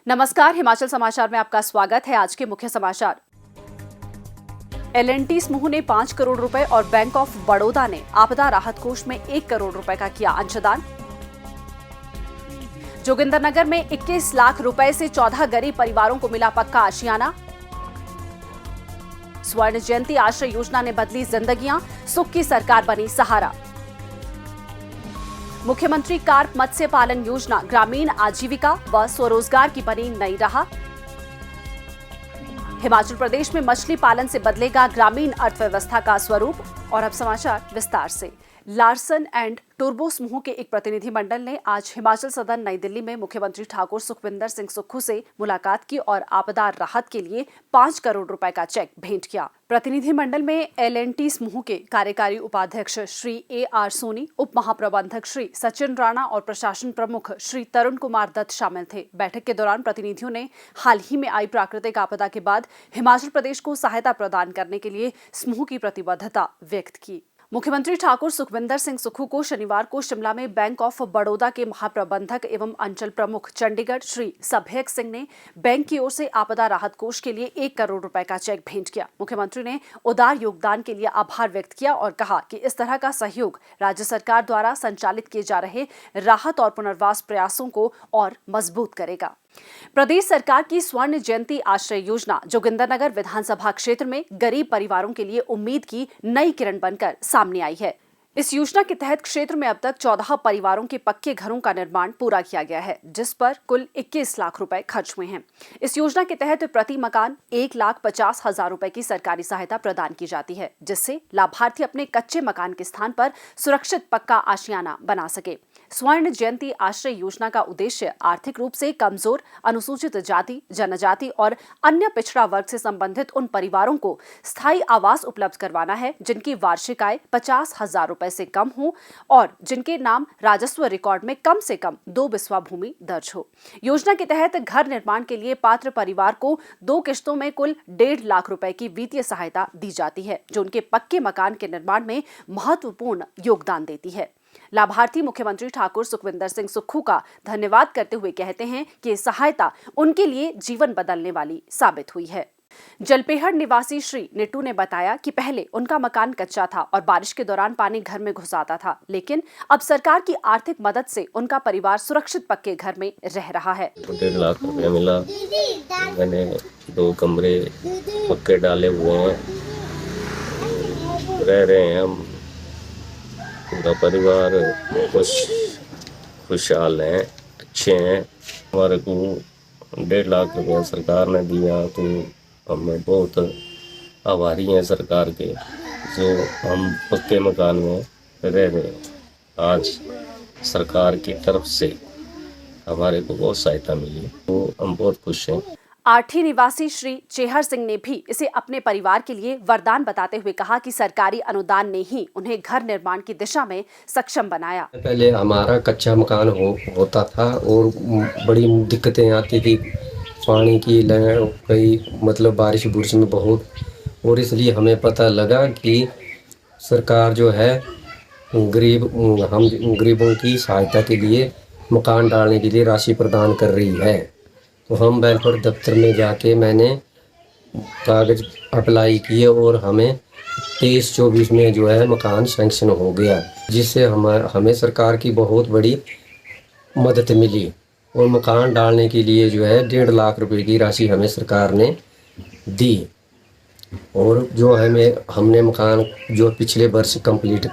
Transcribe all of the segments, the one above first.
नमस्कार, हिमाचल समाचार में आपका स्वागत है। आज के मुख्य समाचार। L&T समूह ने 5 करोड़ रुपए और बैंक ऑफ बड़ौदा ने आपदा राहत कोष में 1 करोड़ रुपए का किया अंशदान। जोगिंदरनगर में 21 लाख रुपए से 14 गरीब परिवारों को मिला पक्का आशियाना। स्वर्ण जयंती आश्रय योजना ने बदली जिंदगियां, सुख की सरकार बनी सहारा। मुख्यमंत्री कार्प मत्स्य पालन योजना ग्रामीण आजीविका व स्वरोजगार की बनी नई राह। हिमाचल प्रदेश में मछली पालन से बदलेगा ग्रामीण अर्थव्यवस्था का स्वरूप। और अब समाचार विस्तार से। लार्सन एंड टूब्रो समूह के एक प्रतिनिधिमंडल ने आज हिमाचल सदन नई दिल्ली में मुख्यमंत्री ठाकुर सुखविंदर सिंह सुक्खू से मुलाकात की और आपदा राहत के लिए 5 करोड़ रुपए का चेक भेंट किया। प्रतिनिधिमंडल में L&T समूह के कार्यकारी उपाध्यक्ष श्री A.R. सोनी, उप महाप्रबंधक श्री सचिन राणा और प्रशासन प्रमुख श्री तरुण कुमार दत्त शामिल थे। बैठक के दौरान प्रतिनिधियों ने हाल ही में आई प्राकृतिक आपदा के बाद हिमाचल प्रदेश को सहायता प्रदान करने के लिए समूह की प्रतिबद्धता व्यक्त की। मुख्यमंत्री ठाकुर सुखविंदर सिंह सुक्खू को शनिवार को शिमला में बैंक ऑफ बड़ौदा के महाप्रबंधक एवं अंचल प्रमुख चंडीगढ़ श्री सभयक सिंह ने बैंक की ओर से आपदा राहत कोष के लिए 1 करोड़ रुपए का चेक भेंट किया। मुख्यमंत्री ने उदार योगदान के लिए आभार व्यक्त किया और कहा कि इस तरह का सहयोग राज्य सरकार द्वारा संचालित किए जा रहे राहत और पुनर्वास प्रयासों को और मजबूत करेगा। प्रदेश सरकार की स्वर्ण जयंती आश्रय योजना जोगिंदरनगर विधानसभा क्षेत्र में गरीब परिवारों के लिए उम्मीद की नई किरण बनकर सामने आई है। इस योजना के तहत क्षेत्र में अब तक 14 परिवारों के पक्के घरों का निर्माण पूरा किया गया है, जिस पर कुल 21 लाख रुपए खर्च हुए हैं। इस योजना के तहत प्रति मकान 1,50,000 रुपए की सरकारी सहायता प्रदान की जाती है, जिससे लाभार्थी अपने कच्चे मकान के स्थान पर सुरक्षित पक्का आशियाना बना सके। स्वर्ण जयंती आश्रय योजना का उद्देश्य आर्थिक रूप से कमजोर, अनुसूचित जाति, जनजाति और अन्य पिछड़ा वर्ग से संबंधित उन परिवारों को स्थायी आवास उपलब्ध करवाना है जिनकी वार्षिक आय 50,000 रुपए से कम हो और जिनके नाम राजस्व रिकॉर्ड में कम से कम 2 बिस्वा भूमि दर्ज हो। योजना के तहत घर निर्माण के लिए पात्र परिवार को 2 किश्तों में कुल 1.5 लाख रुपए की वित्तीय सहायता दी जाती है, जो उनके पक्के मकान के निर्माण में महत्वपूर्ण योगदान देती है। लाभार्थी मुख्यमंत्री ठाकुर सुखविंदर सिंह सुक्खू का धन्यवाद करते हुए कहते हैं कि ये सहायता उनके लिए जीवन बदलने वाली साबित हुई है। जलपेहड़ निवासी श्री निट्टू ने बताया कि पहले उनका मकान कच्चा था और बारिश के दौरान पानी घर में घुस आता था, लेकिन अब सरकार की आर्थिक मदद से उनका परिवार सुरक्षित पक्के घर में रह रहा है। 1.5 लाख रुपया मिला। मैंने 2 कमरे पक्के डाले हुए हैं, रह रहे हैं हम। पूरा परिवार खुशहाल है, अच्छे हैं। हमारे को 1.5 लाख रुपया सरकार ने दिया, तो हम बहुत आभारी हैं सरकार के, जो हम पक्के मकान में रह रहे हैं। आज सरकार की तरफ से हमारे को बहुत सहायता मिली, तो हम बहुत खुश हैं। आठी निवासी श्री चेहर सिंह ने भी इसे अपने परिवार के लिए वरदान बताते हुए कहा कि सरकारी अनुदान ने ही उन्हें घर निर्माण की दिशा में सक्षम बनाया। पहले हमारा कच्चा मकान होता था और बड़ी दिक्कतें आती थी, पानी की कई मतलब बारिश बुरिश में बहुत, और इसलिए हमें पता लगा कि सरकार जो है हम गरीबों की सहायता के लिए मकान डालने के लिए राशि प्रदान कर रही है। तो हम वेलफेयर दफ्तर में जाके मैंने कागज अप्लाई किए और हमें 23-24 में जो है मकान सैंक्शन हो गया, जिससे हमें सरकार की बहुत बड़ी मदद मिली। और मकान डालने के लिए जो है 1.5 लाख रुपए की राशि हमें सरकार ने दी। और जो हमने मकान जो पिछले वर्ष कंप्लीट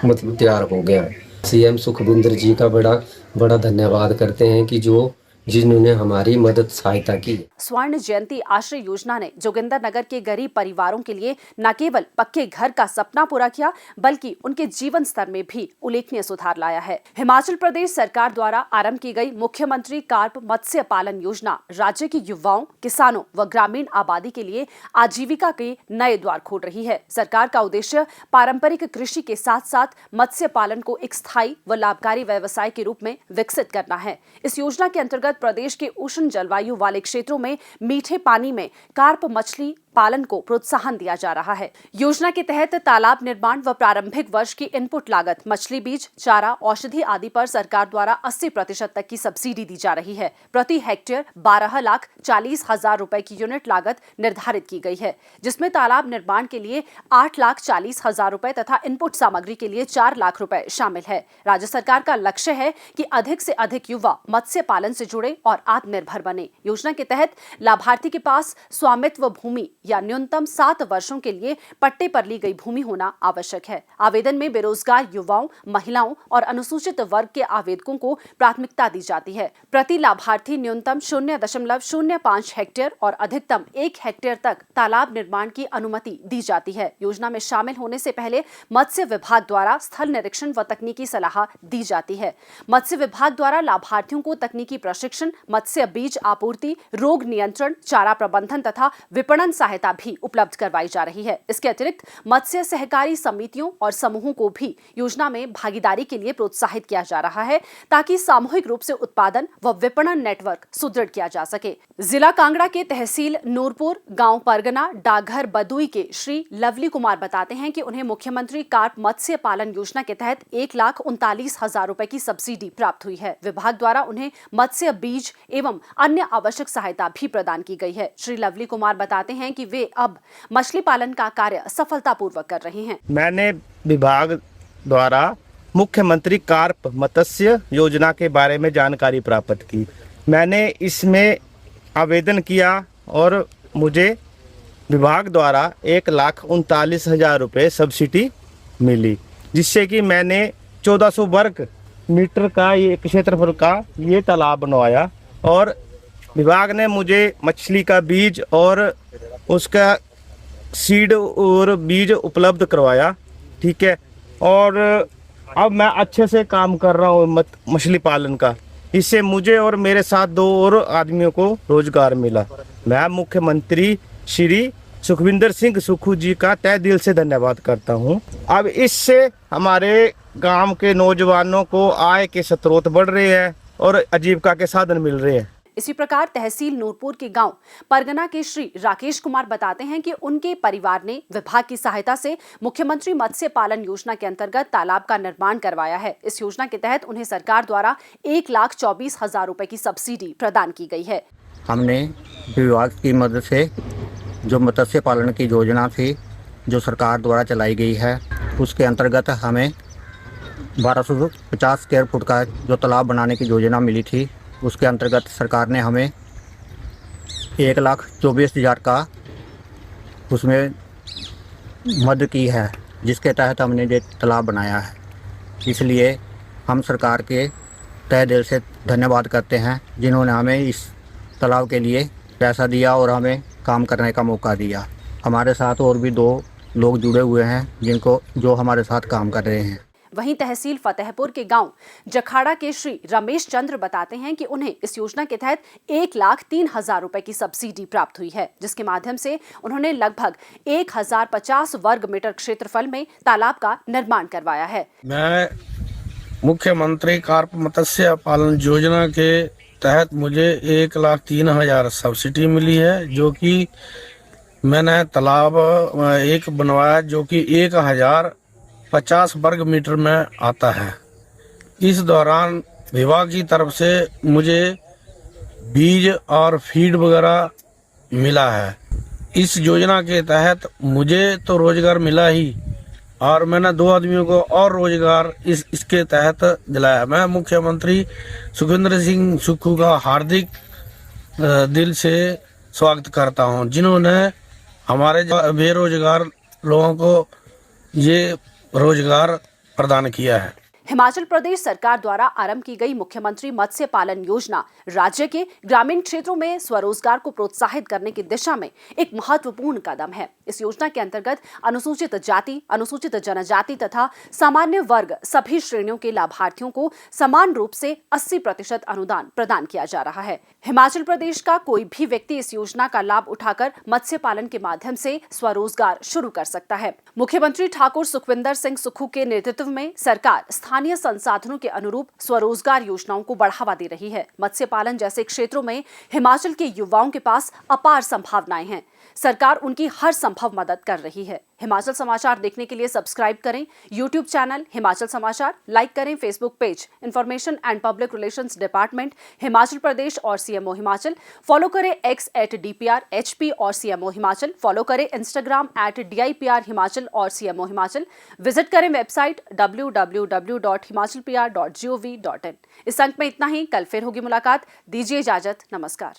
मतलब तैयार हो गया। CM सुखविंदर जी का बड़ा धन्यवाद करते हैं कि जिन्होंने हमारी मदद सहायता की। स्वर्ण जयंती आश्रय योजना ने जोगिंदरनगर के गरीब परिवारों के लिए न केवल पक्के घर का सपना पूरा किया, बल्कि उनके जीवन स्तर में भी उल्लेखनीय सुधार लाया है। हिमाचल प्रदेश सरकार द्वारा आरंभ की गई मुख्यमंत्री कार्प मत्स्य पालन योजना राज्य के युवाओं, किसानों व ग्रामीण आबादी के लिए आजीविका के नए द्वार खोल रही है। सरकार का उद्देश्य पारंपरिक कृषि के साथ साथ मत्स्य पालन को एक स्थायी व लाभकारी व्यवसाय के रूप में विकसित करना है। इस योजना के अंतर्गत प्रदेश के उष्ण जलवायु वाले क्षेत्रों में मीठे पानी में कार्प मछली पालन को प्रोत्साहन दिया जा रहा है। योजना के तहत तालाब निर्माण व प्रारंभिक वर्ष की इनपुट लागत, मछली बीज, चारा, औषधि आदि पर सरकार द्वारा 80% तक की सब्सिडी दी जा रही है। प्रति हेक्टेयर 12,40,000 रुपए की यूनिट लागत निर्धारित की गई है, जिसमें तालाब निर्माण के लिए 8,40,000 रुपए तथा इनपुट सामग्री के लिए 4 लाख रुपए शामिल है। राज्य सरकार का लक्ष्य है कि अधिक से अधिक युवा मत्स्य पालन से जुड़े और आत्मनिर्भर बने। योजना के तहत लाभार्थी के पास स्वामित्व भूमि या न्यूनतम 7 वर्षों के लिए पट्टे पर ली गई भूमि होना आवश्यक है। आवेदन में बेरोजगार युवाओं, महिलाओं और अनुसूचित वर्ग के आवेदकों को प्राथमिकता दी जाती है। प्रति लाभार्थी न्यूनतम 0.05 हेक्टेयर और अधिकतम 1 हेक्टेयर तक तालाब निर्माण की अनुमति दी जाती है। योजना में शामिल होने से पहले मत्स्य विभाग द्वारा स्थल निरीक्षण व तकनीकी सलाह दी जाती है। मत्स्य विभाग द्वारा लाभार्थियों को तकनीकी प्रशिक्षण, मत्स्य बीज आपूर्ति, रोग नियंत्रण, चारा प्रबंधन तथा विपणन सहायता भी उपलब्ध करवाई जा रही है। इसके अतिरिक्त मत्स्य सहकारी समितियों और समूहों को भी योजना में भागीदारी के लिए प्रोत्साहित किया जा रहा है, ताकि सामूहिक रूप से उत्पादन व विपणन नेटवर्क सुदृढ़ किया जा सके। जिला कांगड़ा के तहसील नूरपुर, गांव परगना, डाकघर बदुई के श्री लवली कुमार बताते हैं कि उन्हें मुख्यमंत्री कार्प मत्स्य पालन योजना के तहत 1,39,000 रुपए की सब्सिडी प्राप्त हुई है। विभाग द्वारा उन्हें मत्स्य बीज एवं अन्य आवश्यक सहायता भी प्रदान की गई है। श्री लवली कुमार बताते हैं कि वे अब मछली पालन का कार्य सफलतापूर्वक कर रहे हैं। मैंने विभाग द्वारा मुख्यमंत्री कार्प मत्स्य योजना के बारे में जानकारी प्राप्त की। मैंने इसमें आवेदन किया और मुझे विभाग द्वारा 1,39,000 रुपये सब्सिडी मिली, जिससे कि मैंने 1400 वर्ग मीटर का ये क्षेत्रफल का ये तालाब बनवाया और विभाग ने मुझे मछली का बीज और उसका सीड और बीज उपलब्ध करवाया। ठीक है, और अब मैं अच्छे से काम कर रहा हूँ मछली पालन का। इससे मुझे और मेरे साथ 2 और आदमियों को रोजगार मिला। मैं मुख्यमंत्री श्री सुखविंदर सिंह सुक्खू जी का तहे दिल से धन्यवाद करता हूँ। अब इससे हमारे गांव के नौजवानों को आय के स्रोत बढ़ रहे हैं और आजीविका के साधन मिल रहे हैं। इसी प्रकार तहसील नूरपुर के गांव परगना के श्री राकेश कुमार बताते हैं कि उनके परिवार ने विभाग की सहायता से मुख्यमंत्री मत्स्य पालन योजना के अंतर्गत तालाब का निर्माण करवाया है। इस योजना के तहत उन्हें सरकार द्वारा 1,24,000 रुपए की सब्सिडी प्रदान की गई है। हमने विभाग की मदद से जो मत्स्य पालन की योजना थी, जो सरकार द्वारा चलाई गई है, उसके अंतर्गत हमें 1250 स्क्वायर फुट का जो तालाब बनाने की योजना मिली थी, उसके अंतर्गत सरकार ने हमें 1,24,000 का उसमें मदद की है, जिसके तहत हमने ये तालाब बनाया है। इसलिए हम सरकार के तहे दिल से धन्यवाद करते हैं, जिन्होंने हमें इस तालाब के लिए पैसा दिया और हमें काम करने का मौका दिया। हमारे साथ और भी 2 लोग जुड़े हुए हैं जो हमारे साथ काम कर रहे हैं। वहीं तहसील फतेहपुर के गांव जखाड़ा के श्री रमेश चंद्र बताते हैं कि उन्हें इस योजना के तहत 1,03,000 रुपए की सब्सिडी प्राप्त हुई है, जिसके माध्यम से उन्होंने लगभग 1,050 वर्ग मीटर क्षेत्रफल में तालाब का निर्माण करवाया है। मैं मुख्यमंत्री कार्प मत्स्य पालन योजना के तहत मुझे 1,03,000 सब्सिडी मिली है, जो कि मैंने तालाब एक बनवाया जो कि 1,050 वर्ग मीटर में आता है। इस दौरान विभाग की तरफ से मुझे बीज और फीड वगैरह मिला है। इस योजना के तहत मुझे तो रोजगार मिला ही, और मैंने 2 आदमियों को और रोजगार इसके तहत दिलाया। मैं मुख्यमंत्री सुखविंदर सिंह सुक्खू का हार्दिक दिल से स्वागत करता हूं, जिन्होंने हमारे बेरोजगार लोगों को ये रोजगार प्रदान किया है। हिमाचल प्रदेश सरकार द्वारा आरंभ की गई मुख्यमंत्री मत्स्य पालन योजना राज्य के ग्रामीण क्षेत्रों में स्वरोजगार को प्रोत्साहित करने की दिशा में एक महत्वपूर्ण कदम है। इस योजना के अंतर्गत अनुसूचित जाति, अनुसूचित जनजाति तथा सामान्य वर्ग सभी श्रेणियों के लाभार्थियों को समान रूप से 80% अनुदान प्रदान किया जा रहा है। हिमाचल प्रदेश का कोई भी व्यक्ति इस योजना का लाभ उठाकर मत्स्य पालन के माध्यम से स्वरोजगार शुरू कर सकता है। मुख्यमंत्री ठाकुर सुखविंदर सिंह सुक्खू के नेतृत्व में सरकार स्थानीय संसाधनों के अनुरूप स्वरोजगार योजनाओं को बढ़ावा दे रही है। मत्स्य पालन जैसे क्षेत्रों में हिमाचल के युवाओं के पास अपार संभावनाएं हैं। सरकार उनकी हर संभव मदद कर रही है। हिमाचल समाचार देखने के लिए सब्सक्राइब करें YouTube channel Himachal Samachar, like करें Facebook page information and public relations department Himachal Pradesh और सीएमओ हिमाचल, फॉलो करें x@DPRHP और सीएमओ हिमाचल, फॉलो करें इंस्टाग्राम @DIPR हिमाचल और सीएमओ हिमाचल, विजिट करें वेबसाइट www.himachalpr.gov.in। इस अंक में इतना ही, कल फिर होगी मुलाकात। दीजिए इजाजत, नमस्कार।